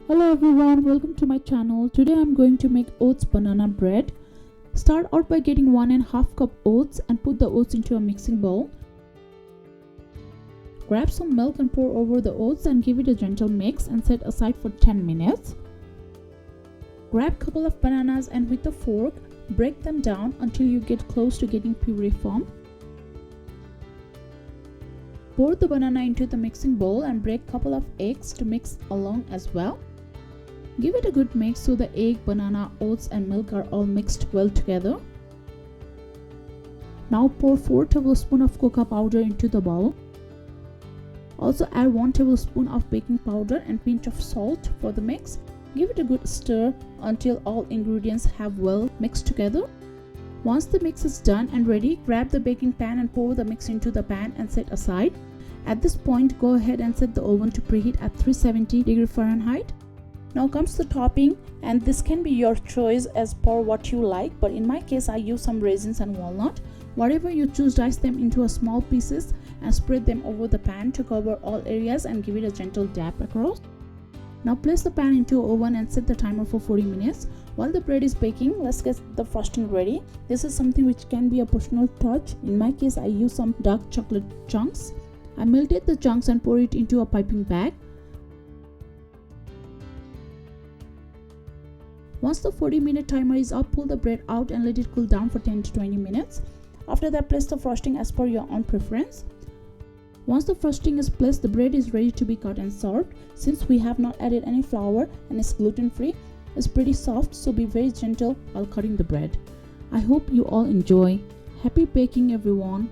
Hello everyone, welcome to my channel. Today I'm going to make oats banana bread. Start out by getting 1.5 cup oats and put the oats into a mixing bowl. Grab some milk and pour over the oats and give it a gentle mix and set aside for 10 minutes. Grab a couple of bananas and with a fork, break them down until you get close to getting puree form. Pour the banana into the mixing bowl and break a couple of eggs to mix along as well. Give it a good mix so the egg, banana, oats and milk are all mixed well together. Now pour 4 tablespoons of cocoa powder into the bowl. Also add 1 tablespoon of baking powder and pinch of salt for the mix. Give it a good stir until all ingredients have well mixed together. Once the mix is done and ready, grab the baking pan and pour the mix into the pan and set aside. At this point, go ahead and set the oven to preheat at 370 Fahrenheit. Now comes the topping, and this can be your choice as per what you like, but in my case I use some raisins and walnut. Whatever you choose, dice them into a small pieces and spread them over the pan to cover all areas and give it a gentle dab across. Now place the pan into the oven and set the timer for 40 minutes. While the bread is baking, let's get the frosting ready. This is something which can be a personal touch. In my case, I use some dark chocolate chunks. I melted the chunks and pour it into a piping bag. Once the 40-minute timer is up, pull the bread out and let it cool down for 10 to 20 minutes. After that, place the frosting as per your own preference. Once the frosting is placed, the bread is ready to be cut and served. Since we have not added any flour and it's gluten-free, it's pretty soft, so be very gentle while cutting the bread. I hope you all enjoy. Happy baking, everyone!